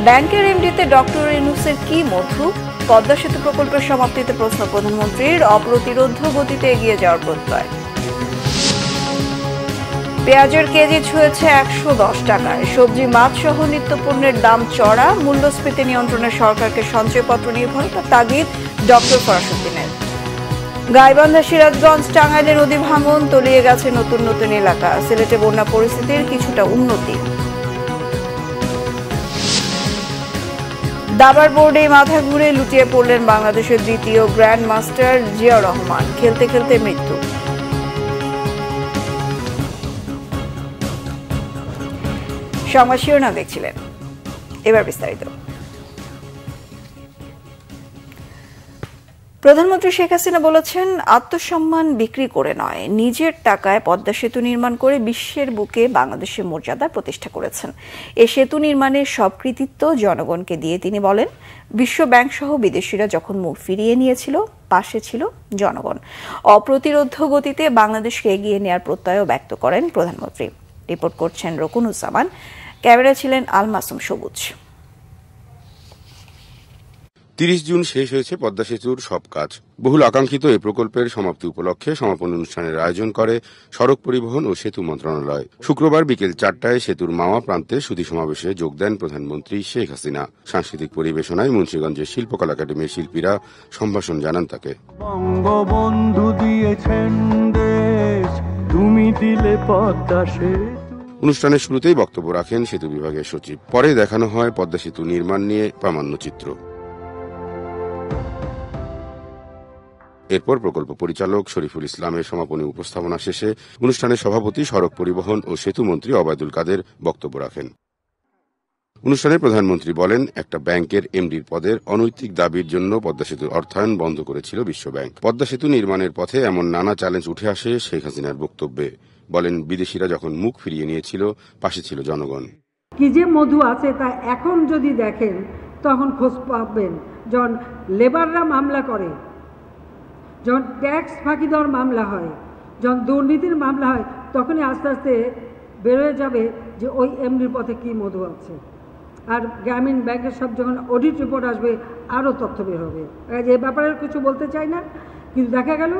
ব্যাংকের এমডিতে ডক্টর ইউনূসের কি মধু? পদ্মা সেতু প্রকল্পের সমাপ্তিতে প্রশ্ন প্রধানমন্ত্রীর। অপ্রতিরোধ্য গতিতে এগিয়ে যাওয়ার প্রত্যয়। পেঁয়াজের কেজি ছুঁয়েছে 110 টাকায়। সবজি, মাছ সহ নিত্যপণ্যের দাম চড়া। মূল্যস্ফীতি নিয়ন্ত্রণে সরকারকে সঞ্চয়পত্র নির্ভরতার তাগিদ ডক্টর ফরাসুদ্দিনের। গাইবান্ধা, সিরাজগঞ্জ, টাঙ্গাইলে নদী ভাঙন, তলিয়ে গেছে নতুন নতুন এলাকা। সিলেটে বন্যা পরিস্থিতির কিছুটা উন্নতি। দাবার বোর্ডে মাথা ঘুরে লুটিয়ে পড়লেন বাংলাদেশের দ্বিতীয় গ্র্যান্ড মাস্টার জিয়াউর রহমান। খেলতে খেলতে মৃত্যু। সংবাদ শিরোনাম দেখছিলেন, এবার বিস্তারিত। প্রধানমন্ত্রী শেখ হাসিনা বলেছেন, আত্মসম্মান বিক্রি করে নয়, নিজের টাকায় পদ্মা সেতু নির্মাণ করে বিশ্বের বুকে বাংলাদেশের মর্যাদা প্রতিষ্ঠা করেছেন। এ সেতু নির্মাণের সব কৃতিত্ব জনগণকে দিয়ে তিনি বলেন, বিশ্ব ব্যাংক সহ বিদেশিরা যখন মুখ ফিরিয়ে নিয়েছিল, পাশে ছিল জনগণ। অপ্রতিরোধ্য গতিতে বাংলাদেশকে এগিয়ে নেওয়ার প্রত্যয় ব্যক্ত করেন প্রধানমন্ত্রী। রিপোর্ট করছেন রকুনুজ্জামান, ক্যামেরা ছিলেন আল মাসুম সবুজ। 30 জুন শেষ হয়েছে পদ্মা সেতুর সব কাজ। বহুল আকাঙ্ক্ষিত এই প্রকল্পের সমাপ্তি উপলক্ষে সমাপন অনুষ্ঠানের আয়োজন করে সড়ক পরিবহন ও সেতু মন্ত্রণালয়। শুক্রবার বিকেল 4টায় সেতুর মাওয়া প্রান্তে সুধী সমাবেশে যোগ দেন প্রধানমন্ত্রী শেখ হাসিনা। সাংস্কৃতিক পরিবেশনায় মুন্সিগঞ্জের শিল্পকলা একাডেমির শিল্পীরা সম্ভাষণ জানান তাকে। বঙ্গবন্ধু দিয়েছেন দেশ, তুমি দিলে পদ্মা সেতু। অনুষ্ঠানের শুরুতেই বক্তব্য রাখেন সেতু বিভাগের সচিব। পরে দেখানো হয় পদ্মা সেতু নির্মাণ নিয়ে প্রামাণ্য চিত্র। এরপর প্রকল্প পরিচালক শরীফুল ইসলামের সমাপনী উপস্থাপনা শেষে অনুষ্ঠানের সভাপতি সড়ক পরিবহন ও সেতু মন্ত্রী ওবায়দুল কাদের বক্তব্য রাখেন। অনুষ্ঠানে প্রধানমন্ত্রী বলেন, একটা ব্যাংকের এমডির পদের অনৈতিক দাবির জন্য পদ্মা সেতুর অর্থায়ন বন্ধ করেছিল বিশ্বব্যাংক। পদ্মা সেতু নির্মাণের পথে এমন নানা চ্যালেঞ্জ উঠে আসে শেখ হাসিনার বক্তব্যে। বলেন, বিদেশিরা যখন মুখ ফিরিয়ে নিয়েছিল, পাশে ছিল জনগণ। কি যে মধু আছে তা এখন যদি দেখেন তখন খোঁজ পাবেন। যখন লেবাররা মামলা করে, যখন ট্যাক্স ফাঁকি দেওয়ার মামলা হয়, যখন দুর্নীতির মামলা হয়, তখনই আস্তে আস্তে বেরোয় যাবে যে ওই এমডির পথে কি মধু আছে। আর গ্রামীণ ব্যাংকের সব যখন অডিট রিপোর্ট আসবে, আরও তথ্য বের হবে। এ ব্যাপারে কিছু বলতে চাই না, কিন্তু দেখা গেল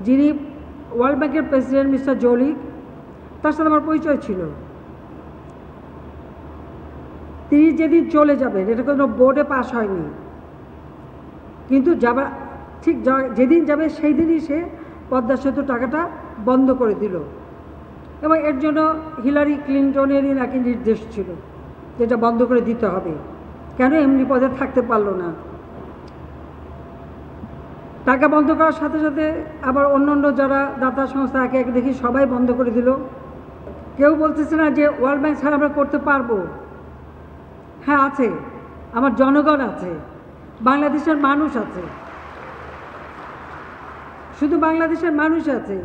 যিনি ওয়ার্ল্ড ব্যাংকের প্রেসিডেন্ট মিস্টার জলিক, তার সাথে আমার পরিচয় ছিল। তিনি যেদিন চলে যাবেন, এটা কোনো বোর্ডে পাস হয়নি, কিন্তু যাবার ঠিক যেদিন যাবে সেই দিনই সে পদ্মা সেতু টাকাটা বন্ধ করে দিল। এবং এর জন্য হিলারি ক্লিন্টনেরই নাকি নির্দেশ ছিল যেটা বন্ধ করে দিতে হবে। কেন এমনি পদে থাকতে পারলো না? টাকা বন্ধ করার সাথে সাথে আবার অন্য যারা দাতা সংস্থা একে একে দেখি সবাই বন্ধ করে দিল। কেউ বলতেছে না যে ওয়ার্ল্ড ব্যাংক ছাড়া আমরা করতে পারবো। হ্যাঁ আছে, আমার জনগণ আছে, বাংলাদেশের মানুষ আছে। শুধু বাংলাদেশের মানুষ আছে,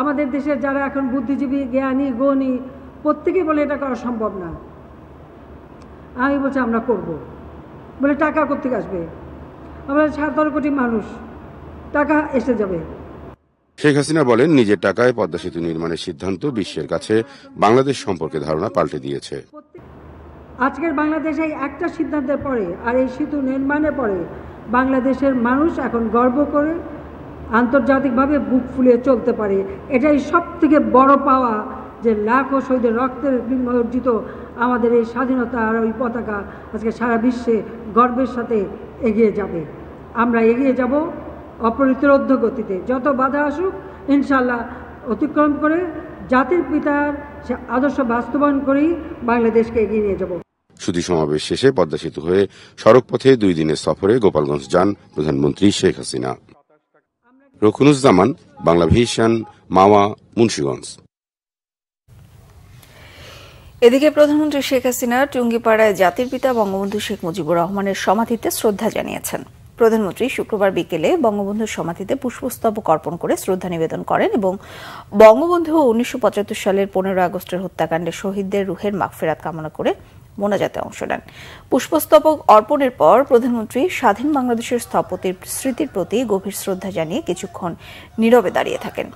আমাদের দেশের যারা এখন বুদ্ধিজীবী, জ্ঞানী, গণী, প্রত্যেকেই বলে এটা করা সম্ভব না। আমি বলছি আমরা করব। বলে টাকা কোত্থেকে আসবে? আমরা 17 কোটি মানুষ, টাকা এসে যাবে। শেখ হাসিনা বলেন, নিজের টাকায় পদ্মা সেতু নির্মাণের সিদ্ধান্ত বিশ্বের কাছে বাংলাদেশ সম্পর্কে ধারণা পাল্টে দিয়েছে। আজকের বাংলাদেশে একটা সিদ্ধান্তের পরে আর এই সেতু নির্মাণের পরে বাংলাদেশের মানুষ এখন গর্ব করে আন্তর্জাতিকভাবে বুক ফুলিয়ে চলতে পারে। এটাই সব থেকে বড় পাওয়া, যে লাখো শহীদের রক্তের বিনিময়ে অর্জিত আমাদের এই স্বাধীনতা আর ওই পতাকা আজকে সারা বিশ্বে গর্বের সাথে এগিয়ে যাবে। আমরা এগিয়ে যাব অপ্রতিরোধ্য গতিতে। যত বাধা আসুক ইনশাল্লাহ অতিক্রম করে জাতির পিতার সে আদর্শ বাস্তবায়ন করেই বাংলাদেশকে এগিয়ে নিয়ে যাব। সুধী সমাবেশ শেষে পদ্মা সেতু হয়ে সড়কপথে 2 দিনের সফরে গোপালগঞ্জ যান প্রধানমন্ত্রী শেখ হাসিনা। রকুনুজ্জামান, বাংলা ভিশন, মাওয়া, মুন্সিগঞ্জ। এদিকে প্রধানমন্ত্রী শেখ হাসিনা টুঙ্গিপাড়ায় জাতির পিতা বঙ্গবন্ধু শেখ মুজিবুর রহমানের সমাধিতে শ্রদ্ধা জানিয়েছেন। প্রধানমন্ত্রী শুক্রবার বিকেলে বঙ্গবন্ধুর সমাধিতে পুষ্পস্তবক অর্পণ করে শ্রদ্ধা নিবেদন করেন এবং বঙ্গবন্ধু 1975 সালের 15 আগস্টের হত্যাকাণ্ডে শহীদদের রুহের মাগফিরাত কামনা করে মোনাজাতে অংশ নেন। পুষ্পস্তবক অর্পণের পর প্রধানমন্ত্রী স্বাধীন বাংলাদেশের স্থপতির স্মৃতির প্রতি গভীর শ্রদ্ধা জানিয়ে কিছুক্ষণ নীরবে দাঁড়িয়ে থাকেন।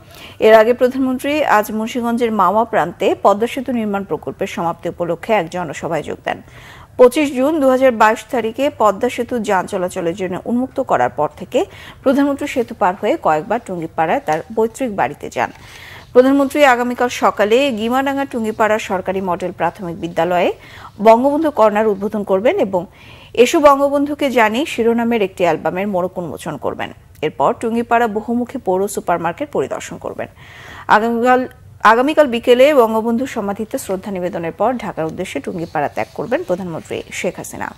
এর আগে প্রধানমন্ত্রী আজ মুন্সিগঞ্জের মাওয়া প্রান্তে পদ্মা সেতু নির্মাণ প্রকল্পের সমাপ্তি উপলক্ষে এক জনসভায় যোগ দেন। 25 জুন 2022 তারিখে পদ্মা সেতু যান চলাচলের জন্য উন্মুক্ত করার পর থেকে প্রধানমন্ত্রী সেতু পার হয়ে কয়েকবার টুঙ্গিপাড়ায় তার পৈতৃক বাড়িতে যান। প্রধানমন্ত্রী আগামীকাল সকালে গিমাডাঙ্গা টুঙ্গিপাড়া সরকারি মডেল প্রাথমিক বিদ্যালয়ে বঙ্গবন্ধু কর্নার উদ্বোধন করবেন এবং এসো বঙ্গবন্ধুকে জানি শিরোনামের একটি অ্যালবামের মোড়ক উন্মোচন করবেন। এরপর টুঙ্গিপাড়া বহুমুখী পৌর সুপারমার্কেট পরিদর্শন করবেন। আগামীকাল বিকেলে বঙ্গবন্ধু সমাধিতে শ্রদ্ধা নিবেদনের পর ঢাকার উদ্দেশ্যে টুঙ্গিপাড়া ত্যাগ করবেন প্রধানমন্ত্রী শেখ হাসিনা।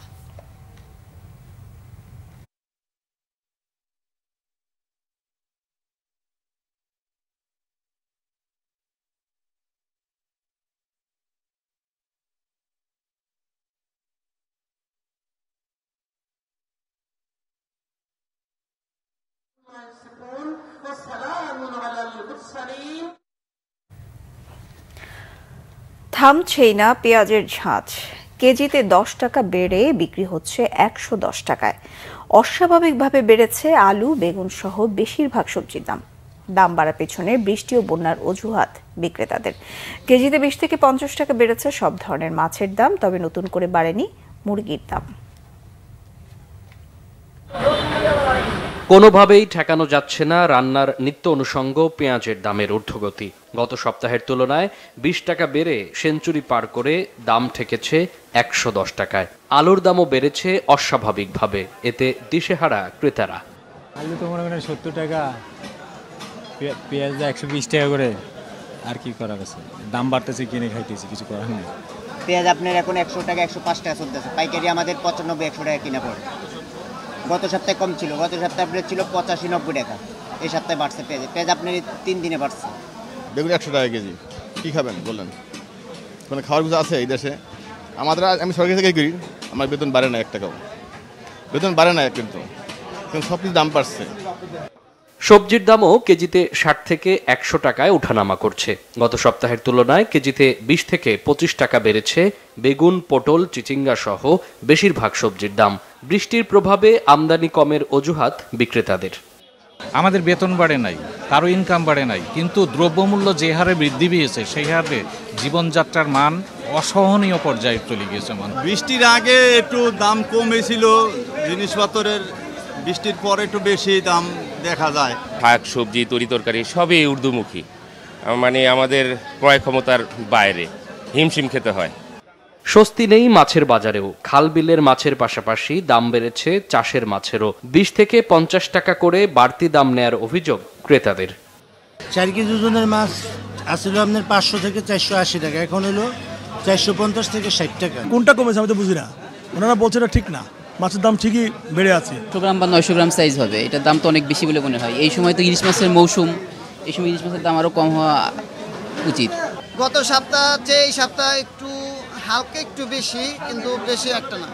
থামছেই না পেঁয়াজের ঝাঁজ, কেজিতে 10 টাকা বেড়ে বিক্রি হচ্ছে 110 টাকায়। অস্বাভাবিকভাবে বেড়েছে আলু, বেগুন সহ বেশিরভাগ সবজির দাম। দাম বাড়ার পেছনে বৃষ্টি ও বন্যার অজুহাত বিক্রেতাদের। কেজিতে 20 থেকে 50 টাকা বেড়েছে সব ধরনের মাছের দাম, তবে নতুন করে বাড়েনি মুরগির দাম। কোনোভাবেই ঠেকানো যাচ্ছে না রান্নার নিত্য অনুষঙ্গ পেঁয়াজের দামের ঊর্ধ্বগতি। গত সপ্তাহের তুলনায় 20 টাকা বেড়ে সেঞ্চুরি পার করে দাম ঠেকেছে 110 টাকায়। আলুর দামও বেড়েছে অস্বাভাবিকভাবে, এতে দিশেহারা ক্রেতারা। আলু তো মনে করেন 70 টাকা, পেঁয়াজ 120 টাকা করে, আর কি করা গেছে, দাম বাড়তেছে, কিনে খাইতেছি, কিছু করার নেই। পেঁয়াজ আপনার এখন 100 টাকা 105 টাকা চলতেছে, পাইকারি আমাদের 95-100 টাকা কিনা পড়ে। গত সপ্তাহে কম ছিল, গত সপ্তাহে আপনার ছিল 85-90 টাকা, এই সপ্তাহে বাড়ছে পেঁয়াজ আপনার 3 দিনে বাড়ছে। বেগুন 100 টাকা কেজি, কী খাবেন বললেন? কোনো খাওয়ার কিছু আছে এই দেশে? আমি সরকারি থেকে করি, আমার বেতন বাড়ে না 1 টাকাও, বেতন বাড়ে না, কিন্তু সব কিছু দাম বাড়ছে। সবজির দামও কেজিতে 60 থেকে 100 টাকায় ওঠানামা করছে। গত সপ্তাহের তুলনায় কেজিতে 20 থেকে 25 টাকা বেড়েছে বেগুন, পটল, চিচিঙ্গা সহ বেশিরভাগ সবজির দাম। বৃষ্টির প্রভাবে আমদানি কমের অজুহাত বিক্রেতাদের। আমাদের বেতন বাড়ে নাই, কারো ইনকাম বাড়ে নাই, কিন্তু দ্রব্যমূল্য যে হারে বৃদ্ধি পেয়েছে সেই হারে জীবনযাত্রার মান অসহনীয় পর্যায়ে চলে গিয়েছে। বৃষ্টির আগে একটু দাম কমেছিল জিনিসপত্রের, বৃষ্টির পরে একটু বেশি দাম দেখা যায়। শাক সবজি তরি তরকারি সবই ঊর্ধ্বমুখী, মানে আমাদের ক্রয় ক্ষমতার বাইরে, হিমশিম খেতে হয়। স্বস্তি নেই মাছের বাজারেও। খাল বিলের মাছের পাশাপাশি দাম বেড়েছে চাষের মাছেরও। 20 থেকে 50 টাকা করে বাড়তি দাম নেয়ার অভিযোগ ক্রেতাদের। 4 কেজি ওজনের মাছ আসলে আপনার 500 থেকে 480 টাকা, এখন হলো 450 থেকে 60 টাকা। কোনটা কমেছে আমি তো বুঝি না, ওনারা বলছে এটা ঠিক না, মাছের দাম ঠিকই বেড়ে আছে। 100 গ্রাম বা 900 গ্রাম সাইজ হবে, এটার দাম তো অনেক বেশি বলে মনে হয়। এই সময় তো ইলিশ মাছের মৌসুম, এই সময় ইলিশ মাছের দাম আরও কম হওয়া উচিত। গত সপ্তাহ চেয়ে এই সপ্তাহ একটু হালকা একটু বেশি, কিন্তু বেশি একটা না।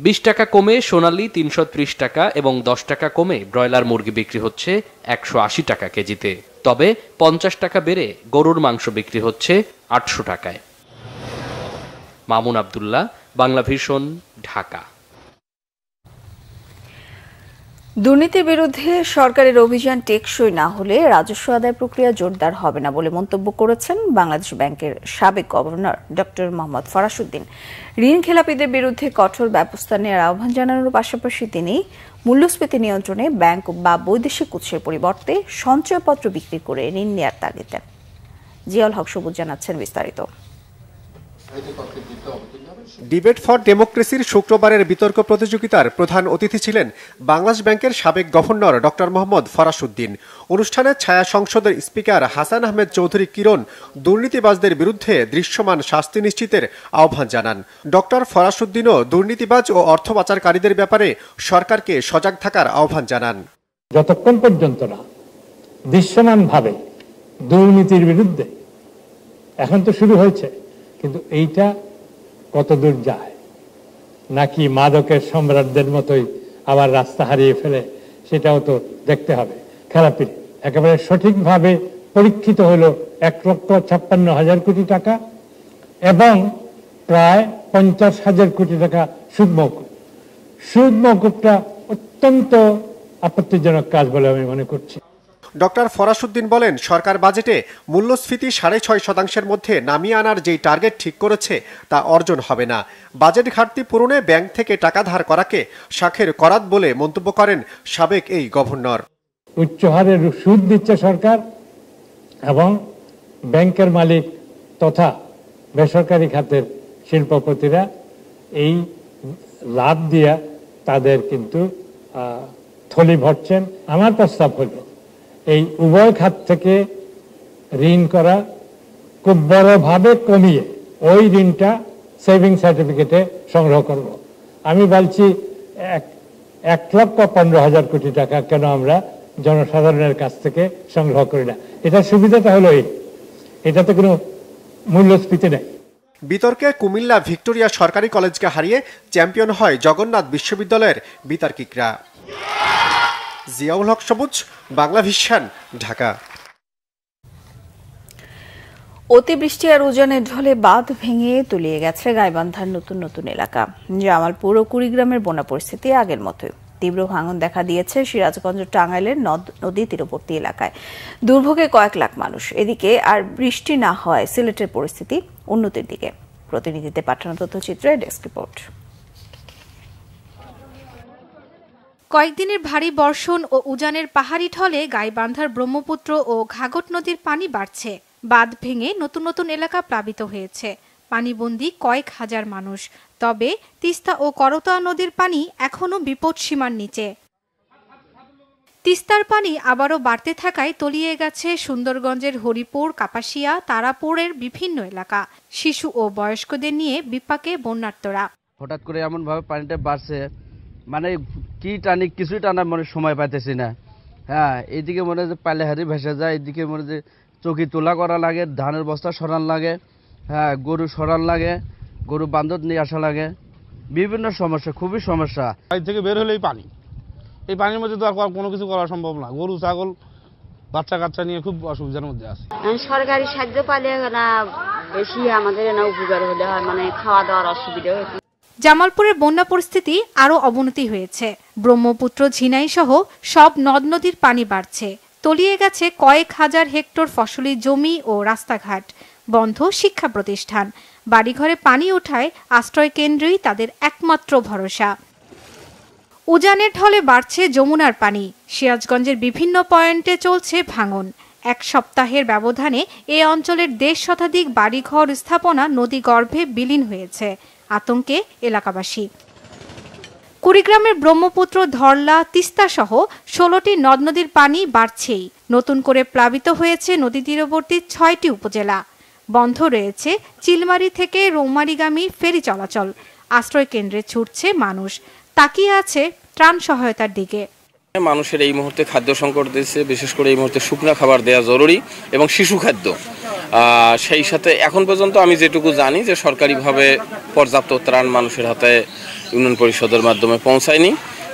20 টাকা কমে সোনালী 330 টাকা এবং 10 টাকা কমে ব্রয়লার মুরগি বিক্রি হচ্ছে 180 টাকা কেজিতে। তবে 50 টাকা বেড়ে গরুর মাংস বিক্রি হচ্ছে 800 টাকায়। মামুন আব্দুল্লাহ, বাংলা ভিশন, ঢাকা। দুর্নীতির বিরুদ্ধে সরকারের অভিযান টেকসই না হলে রাজস্ব আদায় প্রক্রিয়া জোরদার হবে না বলে মন্তব্য করেছেন বাংলাদেশ ব্যাংকের সাবেক গভর্নর ডক্টর মোহাম্মদ ফরাসউদ্দিন। ঋণ খেলাপিদের বিরুদ্ধে কঠোর ব্যবস্থা নেওয়ার আহ্বান জানানোর পাশাপাশি তিনি মূল্যস্ফীতি নিয়ন্ত্রণে ব্যাংক বা বৈদেশিক উৎসের পরিবর্তে সঞ্চয়পত্র বিক্রি করে ঋণ নেওয়ার তাগিদ দেন। জিয়াউল হক সবুজ জানাচ্ছেন বিস্তারিত। ডিবেট ফর ডেমোক্রেসির শুক্রবারের বিতর্ক প্রতিযোগিতার প্রধান অতিথি ছিলেন বাংলাদেশ ব্যাংকের সাবেক গভর্নর ডক্টর মোহাম্মদ ফরাসউদ্দিন। অনুষ্ঠানে ছায়া সংসদের স্পিকার হাসান আহমেদ চৌধুরী কিরণ দুর্নীতিবাজদের বিরুদ্ধে দৃশ্যমান শাস্তি নিশ্চিতের আহ্বান জানান। ডক্টর ফরাসউদ্দিনও দুর্নীতিবাজ ও অর্থ পাচারকারীদের ব্যাপারে সরকারকে সজাগ থাকার আহ্বান জানান। যতক্ষণ পর্যন্ত না দৃশ্যমানভাবে দুর্নীতির বিরুদ্ধে, এখন তো শুরু হয়েছে, কিন্তু এইটা কত দূর যায়, নাকি মাদকের সম্রাটদের মতোই আবার রাস্তা হারিয়ে ফেলে, সেটাও তো দেখতে হবে। খেলাপি একেবারে সঠিকভাবে পরীক্ষিত হলো 1,56,000 কোটি টাকা এবং প্রায় 50,000 কোটি টাকা সুদ মওকুফ। সুদ মওকুফটা অত্যন্ত আপত্তিজনক কাজ বলে আমি মনে করছি। ডক্টর ফরাসউদ্দিন বলেন, সরকার বাজেটে মূল্যস্ফীতি 6.5% মধ্যে নামিয়ে আনার যেই টার্গেট ঠিক করেছে তা অর্জন হবে না। বাজেট ঘাটতি পূরণে ব্যাংক থেকে টাকা ধার করাকে শাখের করাত বলে মন্তব্য করেন সাবেক এই গভর্নর। উচ্চ হারে সুদ দিচ্ছে সরকার এবং ব্যাংকের মালিক তথা বেসরকারি খাতের শিল্পপতিরা এই লাভ দিয়া তাদের কিন্তু থলি ভরছেন। আমার প্রস্তাব হলো এই উভয় খাত থেকে ঋণ করা খুব বড়ভাবে কমিয়ে ওই ঋণটা সেভিং সার্টিফিকেটে সংগ্রহ করব। আমি বলছি 1,15,000 কোটি টাকা কেন আমরা জনসাধারণের কাছ থেকে সংগ্রহ করি না? এটার সুবিধাটা হলো এটাতে কোনো মূল্যস্ফীতি নেই। বিতর্কে কুমিল্লা ভিক্টোরিয়া সরকারি কলেজকে হারিয়ে চ্যাম্পিয়ন হয় জগন্নাথ বিশ্ববিদ্যালয়ের বিতার্কিকরা। জিয়াউল হক সবুজ, বাংলা ভিশন, ঢাকা। অতিবৃষ্টি আর উজানের ঢলে বাঁধ ভেঙে তলিয়ে গেছে গাইবান্ধার নতুন নতুন এলাকা। জামালপুর ও কুড়িগ্রামের বন্যা পরিস্থিতি আগের মতোই। তীব্র ভাঙন দেখা দিয়েছে সিরাজগঞ্জ ও টাঙ্গাইলের নদী তীরবর্তী এলাকায়। দুর্ভোগে কয়েক লাখ মানুষ। এদিকে আর বৃষ্টি না হয় সিলেটের পরিস্থিতি উন্নতির দিকে। প্রতিনিধিতে পাঠানো তথ্যচিত্রে ডেস্ক রিপোর্ট। কয়েকদিনের ভারী বর্ষণ ও উজানের পাহাড়ি ঢলে গাইবান্ধার ব্রহ্মপুত্র ও ঘাঘট নদীর পানি বাড়ছে। বাঁধ ভেঙে নতুন নতুন এলাকা প্লাবিত হয়েছে। পানিবন্দী কয়েক হাজার মানুষ। তবে তিস্তা ও করতোয়া নদীর পানি এখনো বিপদসীমার নিচে। তিস্তার পানি আবারও বাড়তে থাকায় তলিয়ে গেছে সুন্দরগঞ্জের হরিপুর, কাপাসিয়া, তারাপুরের বিভিন্ন এলাকা। শিশু ও বয়স্কদের নিয়ে বিপাকে বন্যার্তরা। হঠাৎ করে এমন ভাবে পানিটা বাড়ছে, মানে কি টানি কিছুই টানার মনে সময় পাইতেছি না। হ্যাঁ, এইদিকে মনে হয় যে পালেহারি ভেসে যায়, এদিকে মনে হয় যে চকি তোলা করা লাগে, ধানের বস্তা সরান লাগে, হ্যাঁ গরু সরান লাগে, গরু বান্ধব নিয়ে আসা লাগে, বিভিন্ন সমস্যা, খুবই সমস্যা। বাড়ি থেকে বের হলেই পানি, এই পানির মধ্যে তো আর কোনো কিছু করা সম্ভব না। গরু ছাগল বাচ্চা কাচ্চা নিয়ে খুব অসুবিধার মধ্যে আছে। সরকারি সাহায্য পালে না বেশি আমাদের না উপকার হলে হয়, মানে খাওয়া দাওয়ার অসুবিধা হয়েছে। জামালপুরের বন্যা পরিস্থিতি আরও অবনতি হয়েছে। ব্রহ্মপুত্র, ঝিনাই সহ সব নদ নদীর পানি বাড়ছে। তলিয়ে গেছে কয়েক হাজার হেক্টর ফসলি জমি ও রাস্তাঘাট। বন্ধ শিক্ষা প্রতিষ্ঠান। বাড়িঘরে পানি ওঠায় আশ্রয় কেন্দ্রই তাদের একমাত্র ভরসা। উজানের ঢলে বাড়ছে যমুনার পানি। সিরাজগঞ্জের বিভিন্ন পয়েন্টে চলছে ভাঙন। এক সপ্তাহের ব্যবধানে এ অঞ্চলের 1.5 শতাধিক বাড়িঘর স্থাপনা নদীগর্ভে বিলীন হয়েছে। আতঙ্কে এলাকাবাসী। কুড়িগ্রামের ব্রহ্মপুত্র, ধরলা, তিস্তা সহ 16টি নদ নদীর পানি বাড়ছেই। নতুন করে প্লাবিত হয়েছে নদী তীরবর্তী 6টি উপজেলা। বন্ধ রয়েছে চিলমারি থেকে রৌমারীগামী ফেরি চলাচল। আশ্রয় কেন্দ্রে ছুটছে মানুষ। তাকিয়ে আছে ত্রাণ সহায়তার দিকে। মানুষের এই মুহূর্তে খাদ্য সংকট দিয়েছে, বিশেষ করে এই মুহূর্তে শুকনো খাবার দেওয়া জরুরি এবং শিশু খাদ্য। সেই সাথে এখন পর্যন্ত আমি যেটুকু জানি যে সরকারিভাবে পর্যাপ্ত ত্রাণ মানুষের হাতে ইউনিয়ন পরিষদের মাধ্যমে পৌঁছায়নি।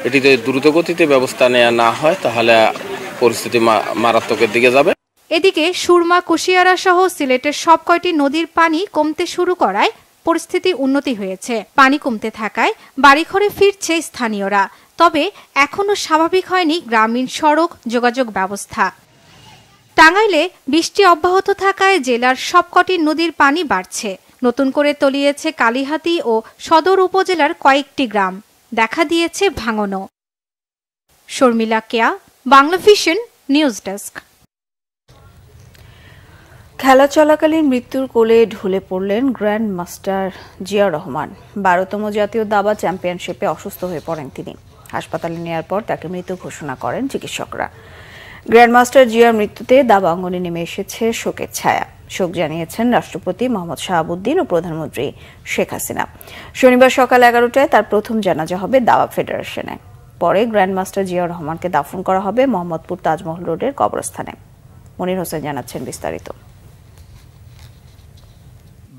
এটিতে দ্রুত গতিতে ব্যবস্থা নেওয়া না হয় তাহলে পরিস্থিতি মারাত্মকের দিকে যাবে। এদিকে সুরমা, কুশিয়ারা সহ সিলেটের সব কয়টি নদীর পানি কমতে শুরু করায় পরিস্থিতি উন্নতি হয়েছে। পানি কমতে থাকায় বাড়িঘরে ফিরছে স্থানীয়রা। তবে এখনো স্বাভাবিক হয়নি গ্রামীণ সড়ক যোগাযোগ ব্যবস্থা। টাঙ্গাইলে বৃষ্টি অব্যাহত থাকায় জেলার সবকটি নদীর পানি বাড়ছে। নতুন করে তলিয়েছে কালিহাতী ও সদর উপজেলার কয়েকটি গ্রাম। দেখা দিয়েছে ভাঙনও। শর্মিলা কেয়া, বাংলা ভিশন, নিউজ ডেস্ক। খেলা চলাকালীন মৃত্যুর কোলে ঢলে পড়লেন গ্র্যান্ড মাস্টার জিয়াউর রহমান। 12তম জাতীয় দাবা চ্যাম্পিয়নশিপে অসুস্থ হয়ে পড়েন তিনি। হাসপাতালে নেওয়ার পর তাকে মৃত ঘোষণা করেন চিকিৎসকরা। গ্র্যান্ডমাস্টার জিয়ার মৃত্যুতে দাবা অঙ্গনে নেমে এসেছে শোকের ছায়া। শোক জানিয়েছেন রাষ্ট্রপতি মোহাম্মদ শাহাবুদ্দিন ও প্রধানমন্ত্রী শেখ হাসিনা। শনিবার সকাল 11টায় তার প্রথম জানাজা হবে দাবা ফেডারেশনে। পরে গ্র্যান্ডমাস্টার জিয়াউর রহমানকে দাফন করা হবে মোহাম্মদপুর তাজমহল রোডের কবরস্থানে। মনির হোসেন জানাচ্ছেন বিস্তারিত।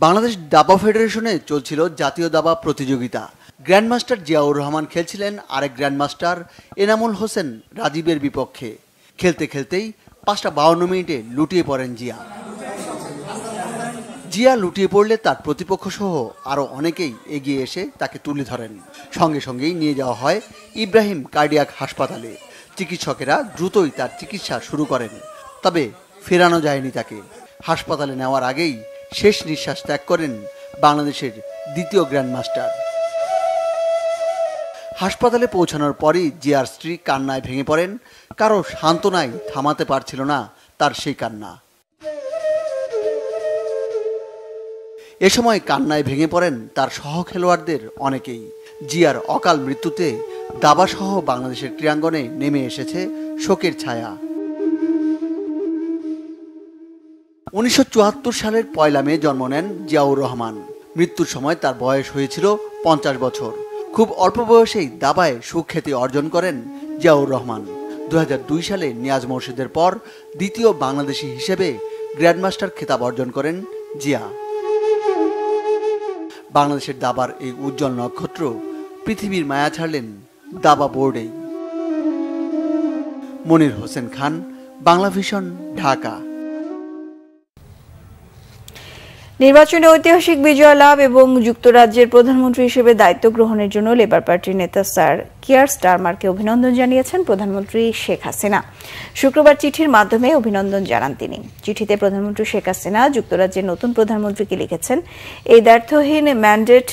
বাংলাদেশ দাবা ফেডারেশনে চলছিল জাতীয় দাবা প্রতিযোগিতা। গ্র্যান্ডমাস্টার জিয়াউর রহমান খেলছিলেন আরেক গ্র্যান্ডমাস্টার এনামুল হোসেন রাজীবের বিপক্ষে। খেলতে খেলতেই 5:52 মিনিটে লুটিয়ে পড়েন জিয়া লুটিয়ে পড়লে তার প্রতিপক্ষ সহ আরও অনেকেই এগিয়ে এসে তাকে তুলে ধরেন। সঙ্গে সঙ্গেই নিয়ে যাওয়া হয় ইব্রাহিম কার্ডিয়াক হাসপাতালে। চিকিৎসকেরা দ্রুতই তার চিকিৎসা শুরু করেন, তবে ফেরানো যায়নি তাকে। হাসপাতালে নেওয়ার আগেই শেষ নিঃশ্বাস ত্যাগ করেন বাংলাদেশের দ্বিতীয় গ্র্যান্ডমাস্টার। হাসপাতালে পৌঁছানোর পরই জিয়ার স্ত্রী কান্নায় ভেঙে পড়েন। কারো সান্ত্বনায় থামাতে পারছিল না তার সেই কান্না। এ সময় কান্নায় ভেঙে পড়েন তার সহ খেলোয়াড়দের অনেকেই। জিয়ার অকাল মৃত্যুতে দাবাসহ বাংলাদেশের ক্রীড়াঙ্গনে নেমে এসেছে শোকের ছায়া। 1974 সালের 1 মে জন্ম নেন জিয়াউর রহমান। মৃত্যুর সময় তার বয়স হয়েছিল 50 বছর। খুব অল্প বয়সেই দাবায় সুখ্যাতি অর্জন করেন জিয়াউর রহমান। 2002 সালে নিয়াজ মোরশেদের পর দ্বিতীয় বাংলাদেশি হিসেবে গ্র্যান্ডমাস্টার খেতাব অর্জন করেন জিয়া। বাংলাদেশের দাবার এই উজ্জ্বল নক্ষত্র পৃথিবীর মায়া ছাড়লেন দাবা বোর্ডেই। মনির হোসেন খান, বাংলা ভিশন, ঢাকা। নির্বাচনে ঐতিহাসিক বিজয় লাভ এবং যুক্তরাজ্যের প্রধানমন্ত্রী হিসেবে দায়িত্ব গ্রহণের জন্য লেবার পার্টির নেতা স্যার কিয়ার স্টারমারকে অভিনন্দন জানিয়েছেন প্রধানমন্ত্রী শেখ হাসিনা। শুক্রবার চিঠির মাধ্যমে অভিনন্দন জানান তিনি। চিঠিতে প্রধানমন্ত্রী শেখ হাসিনা যুক্তরাজ্যের নতুন প্রধানমন্ত্রীকে লিখেছেন, এই দায়িত্বহীন ম্যান্ডেট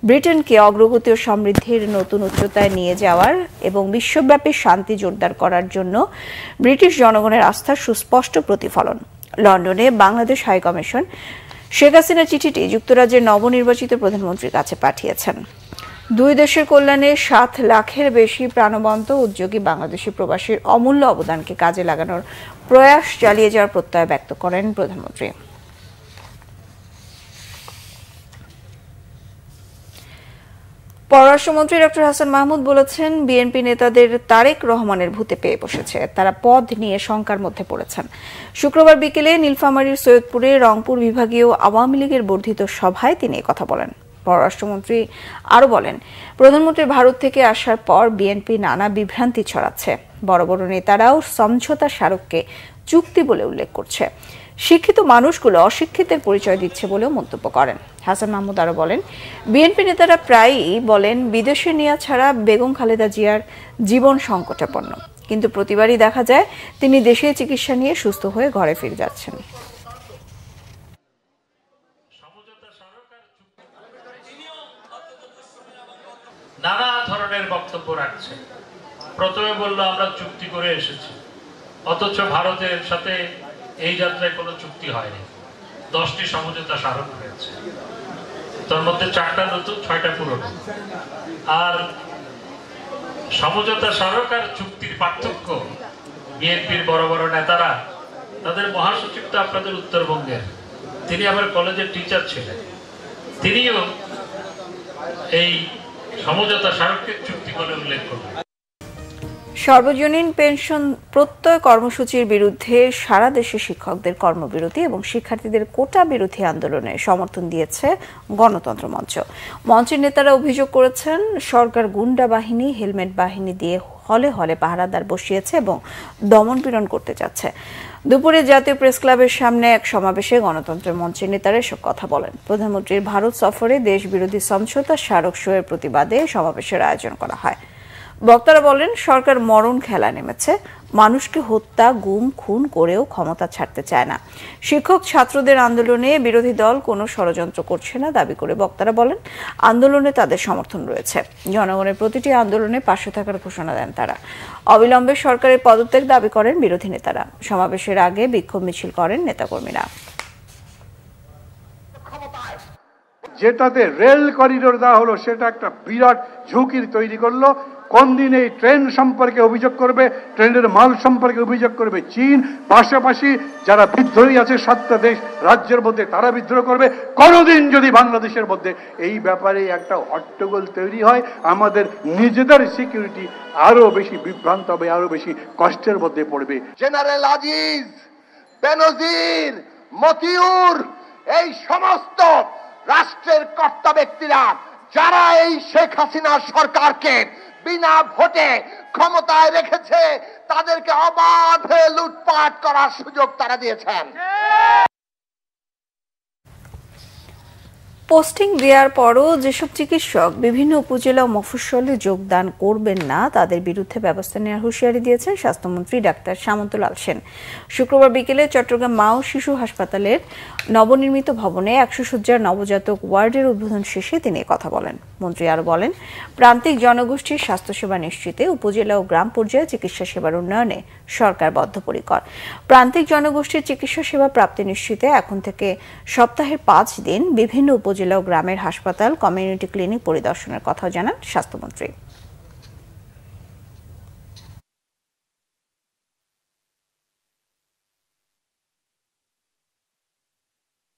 ব্রিটেনকে অগ্রগতি ও সমৃদ্ধির নতুন উচ্চতায় নিয়ে যাওয়ার এবং বিশ্বব্যাপী শান্তি জোরদার করার জন্য ব্রিটিশ জনগণের আস্থার সুস্পষ্ট প্রতিফলন। লন্ডনে বাংলাদেশ হাইকমিশন শেখ হাসিনার চিঠিটি যুক্তরাজ্যের নবনির্বাচিত প্রধানমন্ত্রীর কাছে পাঠিয়েছেন। দুই দেশের কল্যাণে 7 লাখের বেশি প্রাণবন্ত উদ্যোগী বাংলাদেশি প্রবাসীর অমূল্য অবদানকে কাজে লাগানোর প্রয়াস চালিয়ে যাওয়ার প্রত্যয় ব্যক্ত করেন প্রধানমন্ত্রী। পররাষ্ট্রমন্ত্রী ডক্টর হাসান মাহমুদ বলেছেন, বিএনপি নেতাদের তারেক রহমানের ভূতে পেয়ে বসেছে, তারা পদ নিয়ে শঙ্কার মধ্যে পড়েছেন। শুক্রবার বিকেলে নীলফামারীর সৈয়দপুরে রংপুর বিভাগীয় আওয়ামী লীগের বর্ধিত সভায় তিনি কথা বলেন। পররাষ্ট্রমন্ত্রী আরও বলেন, প্রধানমন্ত্রী ভারত থেকে আসার পর বিএনপি নানা বিভ্রান্তি ছড়াচ্ছে। বড় বড় নেতারাও সমঝোতা স্মারককে চুক্তি বলে উল্লেখ করছে। শিক্ষিত মানুষগুলো অশিক্ষিতের পরিচয় দিচ্ছে বলেও মন্তব্য করেন। হাসান মাহমুদ আরও বলেন, বিএনপি নেতারা প্রায়ই বলেন বিদেশে নেওয়া ছাড়া বেগম খালেদা জিয়ার জীবন সংকটাপন্ন, কিন্তু প্রতিবারই দেখা যায় তিনি দেশে চিকিৎসা নিয়ে সুস্থ হয়ে ঘরে ফিরে যাচ্ছেন। নানা ধরনের বক্তব্য রাখছে। প্রথমে বলল আমরা চুক্তি করে এসেছি, অথচ ভারতের সাথে এই যাত্রায় কোনো চুক্তি হয়নি। 10টি সমঝোতা স্মারক হয়েছে, তার মধ্যে 4টা নতুন, 6টা পুরনো। আর সমঝোতা স্মারক আর চুক্তির পার্থক্য, বিএনপির বড় বড় নেতারা, তাদের মহাসচিব তো আপনাদের উত্তরবঙ্গের, তিনি আবার কলেজের টিচার ছিলেন, তিনিও এই সমঝোতা স্মারককে চুক্তি বলে উল্লেখ করবেন। সর্বজনীন পেনশন প্রত্যয় কর্মসূচির বিরুদ্ধে সারা দেশে শিক্ষকদের কর্মবিরতি এবং শিক্ষার্থীদের কোটা বিরোধী আন্দোলনে সমর্থন দিয়েছে গণতন্ত্র মঞ্চ। মঞ্চের নেতারা অভিযোগ করেছেন, সরকার গুন্ডা বাহিনী, হেলমেট বাহিনী দিয়ে হলে হলে পাহারাদার বসিয়েছে এবং দমনপীড়ন করতে যাচ্ছে। দুপুরে জাতীয় প্রেস ক্লাবের সামনে এক সমাবেশে গণতন্ত্র মঞ্চের নেতারা এসব কথা বলেন। প্রধানমন্ত্রীর ভারত সফরে দেশ বিরোধী সমঝোতা স্মারক সইয়ের প্রতিবাদে সমাবেশের আয়োজন করা হয়। বক্তারা বলেন, সরকার মরণ খেলা নেমেছে, মানুষকে হত্যা, গুম, খুন করেও ক্ষমতা ছাড়তে চায় না। শিক্ষক ছাত্রদের আন্দোলনে বিরোধী দল কোনো ষড়যন্ত্র করছে না দাবি করে বক্তারা বলেন, আন্দোলনে তাদের সমর্থন রয়েছে। জনগণের প্রতিটি আন্দোলনে পাশে থাকার ঘোষণা দেন তারা। অবিলম্বে সরকারের পদত্যাগ দাবি করেন বিরোধী নেতারা। সমাবেশের আগে বিক্ষোভ মিছিল করেন নেতাকর্মীরা। যেটাতে রেল করিডোর দেওয়া হলো, সেটা একটা বিরাট ঝুঁকির তৈরি করলো। কোন দিন এই ট্রেন সম্পর্কে অভিযোগ করবে, ট্রেনের মাল সম্পর্কে অভিযোগ করবে চীন, পাশাপাশি যারা বিদ্রোহী আছে 7টা দেশ রাজ্যের মধ্যে, তারা বিদ্রোহ করবে। কোনোদিন যদি বাংলাদেশের মধ্যে এই ব্যাপারে একটা হট্টগোল তৈরি হয়, আমাদের নিজেদের সিকিউরিটি আরো বেশি বিভ্রান্ত হবে, আরো বেশি কষ্টের মধ্যে পড়বে। জেনারেল আজিজ, বেনজির, মতিউর, এই সমস্ত রাষ্ট্রের কর্তা ব্যক্তিরা যারা এই শেখ হাসিনা সরকারকে বিনা ভোটে ক্ষমতায় রেখেছে, তাদেরকে অবাধে লুটপাট করার সুযোগ তারা দিয়েছেন। পোস্টিং দেওয়ার পরও যেসব চিকিৎসক বিভিন্ন উপজেলা ও মফস্বলে যোগদান করবেন না তাদের বিরুদ্ধে ব্যবস্থা নেওয়ার হুঁশিয়ারি দিয়েছেন স্বাস্থ্যমন্ত্রী ডাক্তার সামন্তলাল সেন। শুক্রবার বিকেলে চট্টগ্রাম মা ও শিশু হাসপাতালের নবনির্মিত ভবনে 100 শয্যার নবজাতক ওয়ার্ডের উদ্বোধন শেষে তিনি কথা বলেন। মন্ত্রী আরও বলেন, প্রান্তিক জনগোষ্ঠীর স্বাস্থ্যসেবা নিশ্চিতে উপজেলা ও গ্রাম পর্যায়ে চিকিৎসা সেবার উন্নয়নে সরকার বদ্ধপরিকর। প্রান্তিক জনগোষ্ঠীর চিকিৎসা সেবা প্রাপ্তি নিশ্চিতে এখন থেকে সপ্তাহের 5 দিন বিভিন্ন উপজেলা ও গ্রামের হাসপাতাল, কমিউনিটি ক্লিনিক পরিদর্শনের কথা জানান স্বাস্থ্যমন্ত্রী।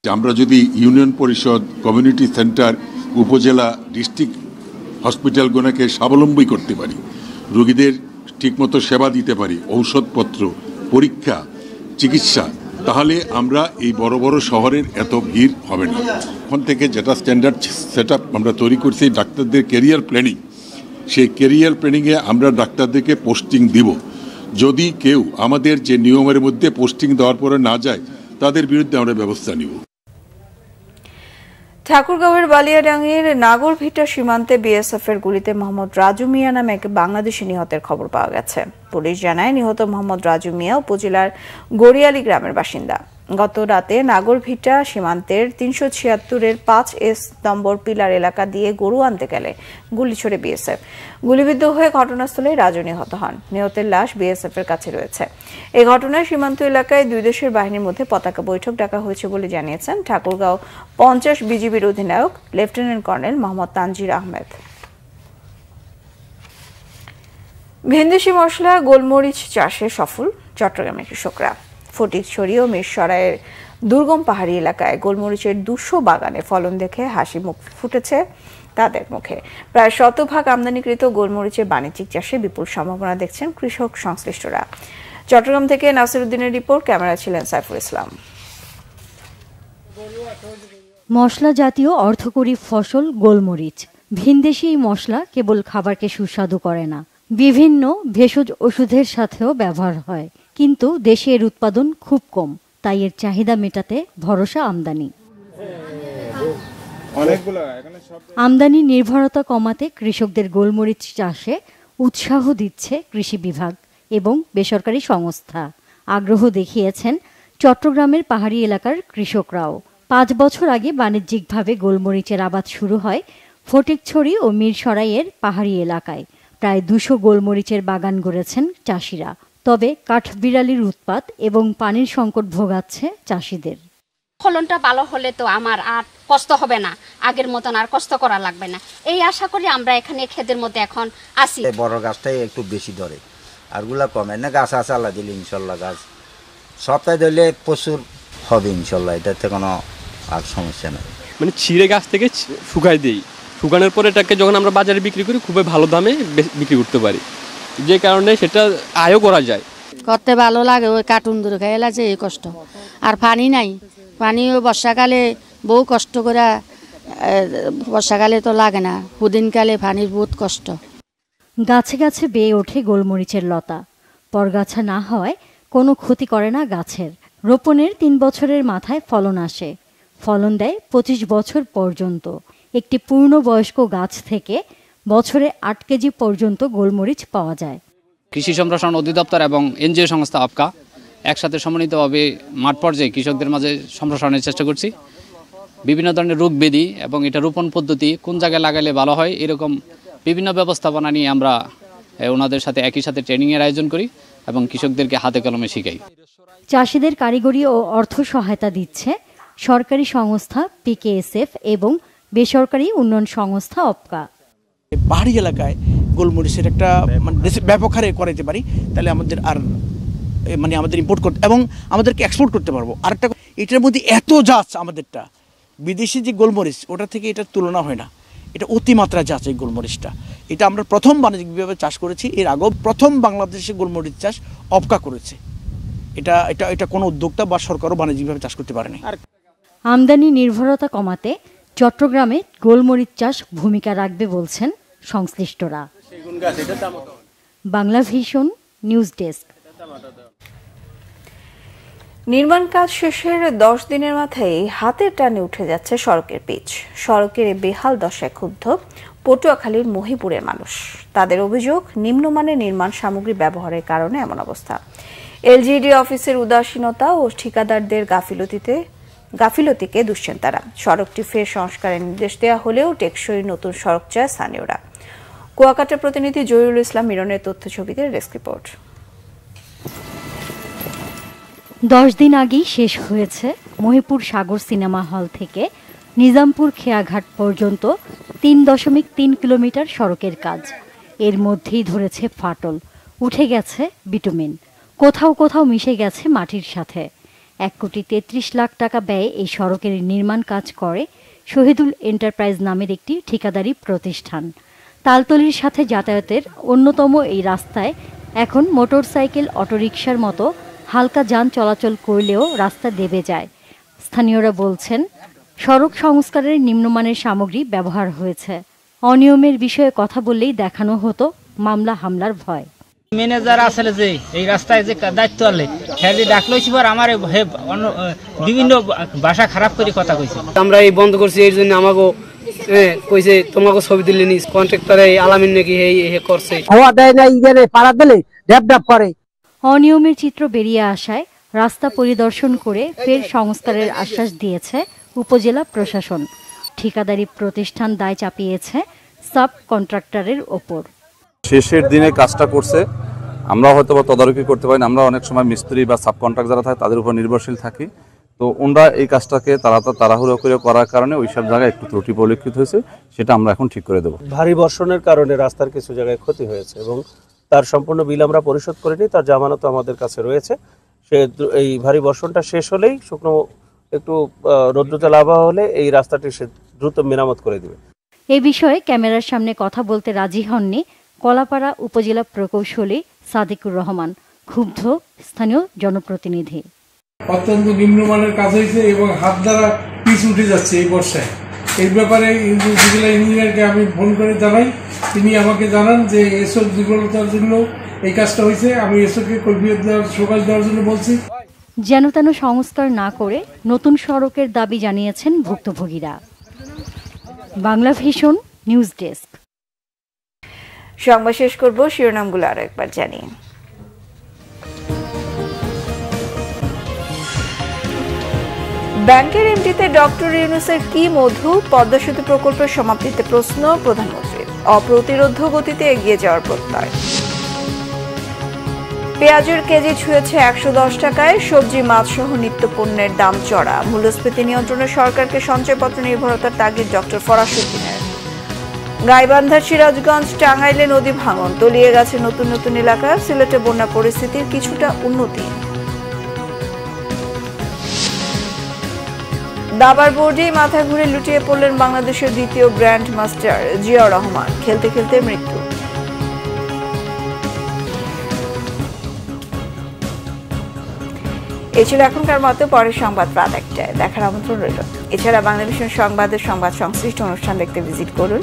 আমরা যদি ইউনিয়ন পরিষদ, কমিউনিটি সেন্টার, উপজেলা, ডিস্ট্রিক্ট হসপিটালগুলোকে স্বাবলম্বী করতে পারি, রোগীদের ঠিকমতো সেবা দিতে পারি, ঔষধপত্র, পরীক্ষা, চিকিৎসা, তাহলে আমরা এই বড় বড় শহরের এত ভিড় হবে না। এখন থেকে যেটা স্ট্যান্ডার্ড সেট আমরা তৈরি করছি ডাক্তারদের ক্যারিয়ার প্ল্যানিং, সেই ক্যারিয়ার প্ল্যানিংয়ে আমরা ডাক্তারদেরকে পোস্টিং দিব। যদি কেউ আমাদের যে নিয়মের মধ্যে পোস্টিং দেওয়ার পরে না যায় তাদের বিরুদ্ধে আমরা ব্যবস্থা নিব। ঠাকুরগাঁওয়ের বালিয়াডাঙ্গির নাগরভিটা সীমান্তে বিএসএফ এর গুলিতে মোহাম্মদ রাজু মিয়া নামে এক বাংলাদেশি নিহতের খবর পাওয়া গেছে। পুলিশ জানায়, নিহত মোহাম্মদ রাজু মিয়া উপজেলার গড়িয়ালি গ্রামের বাসিন্দা। গত রাতে নাগরভিটা সীমান্তের 376-এর 5S নম্বর পিলার এলাকা দিয়ে গরু আনতে গেলে গুলি ছোড়ে বিএসএফ। গুলিবিদ্ধ হয়ে ঘটনাস্থলে রাজু নিহত হন। নিহতের লাশ বিএসএফ এর কাছে রয়েছে। এই ঘটনায় সীমান্ত এলাকায় দুই দেশের বাহিনীর মধ্যে পতাকা বৈঠক ডাকা হয়েছে বলে জানিয়েছেন ঠাকুরগাঁও 50 বিজিবির অধিনায়ক লেফটেন্যান্ট কর্নেল মোহাম্মদ তানজির আহমেদ। ভিনদেশি মশলা গোলমরিচ চাষে সফল চট্টগ্রামের কৃষকরা। ফটিকছড়ি ও মিরসরাইয়ের দুর্গম পাহাড়ি এলাকায় গোলমরিচের 200 বাগানে ফলন দেখে হাসি মুখ ফুটেছে তাদের মুখে। প্রায় 100% আমদানিকৃত গোলমরিচের বাণিজ্যিক চাষে বিপুল সম্ভাবনা দেখছেন কৃষক সংশ্লিষ্টরা। চট্টগ্রাম থেকে নাসির উদ্দিনের রিপোর্ট, ক্যামেরা ছিলেন সাইফুল ইসলাম। মশলা জাতীয় অর্থকরী ফসল গোলমরিচ। ভিনদেশি এই মশলা কেবল খাবারকে সুস্বাদু করে না, বিভিন্ন ভেষজ ওষুধের সাথেও ব্যবহার হয়। কিন্তু দেশে এর উৎপাদন খুব কম, তাই এর চাহিদা মেটাতে ভরসা আমদানি। আমদানি নির্ভরতা কমাতে কৃষকদের গোলমরিচ চাষে উৎসাহ দিচ্ছে কৃষি বিভাগ এবং বেসরকারি সংস্থা। আগ্রহ দেখিয়েছেন চট্টগ্রামের পাহাড়ি এলাকার কৃষকরাও। 5 বছর আগে বাণিজ্যিকভাবে গোলমরিচের আবাদ শুরু হয় ফটিকছড়ি ও মিরসরাইয়ের পাহাড়ি এলাকায়। প্রায় 200 গোলমরিচের বাগান গড়েছেন চাষিরা। তবে কাঠবিড়ালির উৎপাত এবং পানির সংকট ভোগাচ্ছে চাষিদের। ফলনটা ভালো হলে তো আমার আর কষ্ট হবে না, আগের মতন আর কষ্ট করা লাগবে না, এই আশা করি আমরা এখানে ক্ষেতের মধ্যে এখন আসি। বড় গাছটাই একটু বেশি ধরে, আর গুলা কমে না। গাছ আছে আল্লাহ দিলে ইনশাল্লাহ, গাছ সপ্তাহে ধরলে প্রচুর হবে ইনশাল্লাহ, এটাতে কোনো আর সমস্যা নেই। মানে ছিঁড়ে গাছ থেকে শুকাই দিই, শুকানোর পরে এটাকে যখন আমরা বাজারে বিক্রি করি খুবই ভালো দামে বিক্রি করতে পারি, যে কারণে সেটা আয়ও করা যায়। করতে ভালো লাগে, ওই কার্টুন দূরে খাইলা যে এই কষ্ট। আর পানি নাই, পানি ওই বর্ষাকালে বহু কষ্ট করে, বর্ষাকালে তো লাগে না, হুদিনকালে পানির বহুত কষ্ট। গাছে গাছে বেয়ে ওঠে গোলমরিচের লতা। পরগাছা না হওয়ায় কোনো ক্ষতি করে না গাছের। রোপণের 3 বছরের মাথায় ফলন আসে। ফলন দেয় 25 বছর পর্যন্ত। একটি পূর্ণবয়স্ক গাছ থেকে বছরে 8 কেজি পর্যন্ত গোলমরিচ পাওয়া যায়। কৃষি সম্প্রসারণ অধিদপ্তর এবং এনজিও সংস্থা আপকা একসাথে সমন্বিতভাবে মাঠ পর্যায়ে কৃষকদের মাঝে সম্প্রসারণের চেষ্টা করছি। বিভিন্ন ধরনের রোগ ব্যাধি এবং এটা রোপণ পদ্ধতি কোন জায়গায় লাগালে ভালো হয়, এরকম বিভিন্ন ব্যবস্থাপনা নিয়ে আমরা ওনাদের সাথে একই সাথে ট্রেনিংয়ের আয়োজন করি এবং কৃষকদেরকে হাতে কলমে শিখাই। চাষিদের কারিগরি ও অর্থ সহায়তা দিচ্ছে সরকারি সংস্থা পিকেএসএফ এবং বেসরকারি উন্নয়ন সংস্থা অপকা। পাহাড়ি এলাকায় গোলমরিচের একটা ব্যাপক হারে করাইতে পারি, তাহলে আমাদের আর আমাদের ইম্পোর্ট করতে এবং আমাদেরকে এক্সপোর্ট করতে পারবো। আরেকটা, এটার মধ্যে এত জাত আমাদেরটা, বিদেশি যে গোলমরিচ ওটা থেকে এটার তুলনা হয় না। এটা অতিমাত্রা জাত এই গোলমরিচটা। এটা আমরা প্রথম বাণিজ্যিকভাবে চাষ করেছি, এর আগেও প্রথম বাংলাদেশে গোলমরিচ চাষ অপকা করেছে। এটা এটা এটা কোনো উদ্যোক্তা বা সরকারও বাণিজ্যিকভাবে চাষ করতে পারেনি। আমদানি নির্ভরতা কমাতে চট্টগ্রামে গোলমরিচ চাষ ভূমিকা রাখবে বলছেন সংশ্লিষ্টরা। Bangla vision news desk. নির্মাণ কাজ শেষের 10 দিনের মাথায় হাতের টানে উঠে যাচ্ছে সড়কের পিচ। সড়কের বেহাল দশায় ক্ষুব্ধ পটুয়াখালীর মহিপুরের মানুষ। তাদের অভিযোগ, নিম্নমানের নির্মাণ সামগ্রী ব্যবহারের কারণে এমন অবস্থা। এলজিডি অফিসের উদাসীনতা ও ঠিকাদারদের গাফিলতিকে দুষছেন তারা। সড়কটি ফের সংস্কারের নির্দেশ দেওয়া হলেও টেকসই নতুন সড়ক চায় স্থানীয়রা। কুয়াকাটার প্রতিনিধি জহিরুল ইসলাম মিরনের তথ্য ছবিতে ডেস্ক রিপোর্ট। 10 দিন আগেই শেষ হয়েছে মহিপুর সাগর সিনেমা হল থেকে নিজামপুর খেয়াঘাট পর্যন্ত 3.3 কিলোমিটার সড়কের কাজ। এর মধ্যেই ধরেছে ফাটল, উঠে গেছে বিটুমিন, কোথাও কোথাও মিশে গেছে মাটির সাথে। 1,33 লাখ টাকা ব্যয়ে এই সড়কের নির্মাণ কাজ করে শহীদুল এন্টারপ্রাইজ নামের একটি ঠিকাদারি প্রতিষ্ঠান। তালতলির সাথে যাতায়াতের অন্যতম এই রাস্তায় এখন মোটরসাইকেল, অটোরিকশার মতো হালকা যান চলাচল করলেও রাস্তা দেবে যায়। স্থানীয়রা বলছেন, সড়ক সংস্কারের নিম্নমানের সামগ্রী ব্যবহার হয়েছে। অনিয়মের বিষয়ে কথা বললেই দেখানো হতো মামলা হামলার ভয়। ম্যানেজার আসলে যে এই রাস্তায় যে দায়িত্ব আলে হেদি ডাকলইছি পর আমার বিভিন্ন ভাষা খারাপ করে কথা কইছে। আমরা এই বন্ধ করছি এই জন্য আমাকে কইছে তোমাকে ছবি দিলে নিস কন্ট্রাক্টর এই আলামিন নাকি এই করছে হওয়া দেয় না ইদারে পাড়া দিলে ড্যাপ ড্যাপ করে। অনিয়মের চিত্র বেরিয়ে আসায় রাস্তা পরিদর্শন করে ফের সংস্কারের আশ্বাস দিয়েছে উপজেলা প্রশাসন। ঠিকাদারি প্রতিষ্ঠান দায় চাপিয়েছে সাব কন্ট্রাক্টরের ওপর। শেষের দিনে কাজটা করছে, আমরা হয়তো বা তদারকি করতে পারি না। আমরা অনেক সময় মিস্ত্রি বা সাব কন্ট্রাক্ট যারা থাকে তাদের উপর নির্ভরশীল থাকি। তো ওনারা এই কাজটাকে তাড়াহুড়ো করে করার কারণে ওইসব জায়গায় একটু ত্রুটি পরিলক্ষিত হয়েছে, সেটা আমরা এখন ঠিক করে দেবো। ভারী বর্ষণের কারণে রাস্তার কিছু জায়গায় ক্ষতি হয়েছে এবং তার সম্পূর্ণ বিল আমরা পরিশোধ করিনি, তার জামানত আমাদের কাছে রয়েছে। এই ভারী বর্ষণটা শেষ হলেই শুকনো একটু রৌদ্রতাল আবহাওয়া হলে এই রাস্তাটি সে দ্রুত মেরামত করে দেবে। এই বিষয়ে ক্যামেরার সামনে কথা বলতে রাজি হননি কলাপাড়া উপজেলা প্রকৌশলী সাদিকুর রহমান, ক্ষুব্ধ স্থানীয় জনপ্রতিনিধি। অত্যন্ত নিম্নমানের কাজ হয়েছে এবং হাত দ্বারা পিচ উঠে যাচ্ছে এই বর্ষায়। এই ব্যাপারে উপজেলা ইঞ্জিনিয়ারকে আমি ফোন করে জানাই, তিনি আমাকে জানান যে এসব দুর্বলতার জন্য এই কাজটা হয়েছে। আমি এসবকে কৈফিয়ত দেওয়ার সুপারিশ দেওয়ার জন্য বলছি। যেন তেন সংস্কার না করে নতুন সড়কের দাবি জানিয়েছেন ভুক্তভোগীরা। Bangla vision news desk. সংবাদ শেষ করব, শিরোনামগুলো আরো একবার জানিয়ে। ব্যাংকের এমডিতে ডক্টর ইউনূসের কি মধু? পদ্মা সেতু প্রকল্পের সমাপ্তিতে প্রশ্ন প্রধানমন্ত্রীর। অপ্রতিরোধ্য গতিতে এগিয়ে যাওয়ার প্রত্যয়। পেঁয়াজের কেজি ছুঁয়েছে 110 টাকায়। সবজি, মাছ সহ নিত্য পণ্যের দাম চড়া। মূল্যস্ফীতি নিয়ন্ত্রণে সরকারকে সঞ্চয়পত্র নির্ভরতার তাগিদ ডক্টর ফরাসউদ্দিনের। গাইবান্ধার সিরাজগঞ্জ, টাঙ্গাইলে নদী ভাঙন, তলিয়ে গেছে নতুন নতুন এলাকা। সিলেটে বন্যা পরিস্থিতির কিছুটা উন্নতি। দাবার বোর্ডে মাথা ঘুরে লুটিয়ে পড়লেন বাংলাদেশের দ্বিতীয় গ্র্যান্ড মাস্টার জিয়াউর রহমান। খেলতে খেলতে মৃত্যু। এই ছিল এখনকার মতো। পরের সংবাদ রাত 1টায় দেখার আমন্ত্রণ রইল। এছাড়া বাংলা ভিশন সংবাদের সংবাদ সংশ্লিষ্ট অনুষ্ঠান দেখতে ভিজিট করুন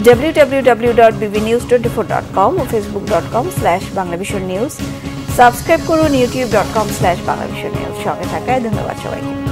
www.bbnews24.com ও facebook.com/banglavisionnews। সাবস্ক্রাইব করুন youtube.com/banglavisionnews। সঙ্গে থাকায় ধন্যবাদ সবাইকে।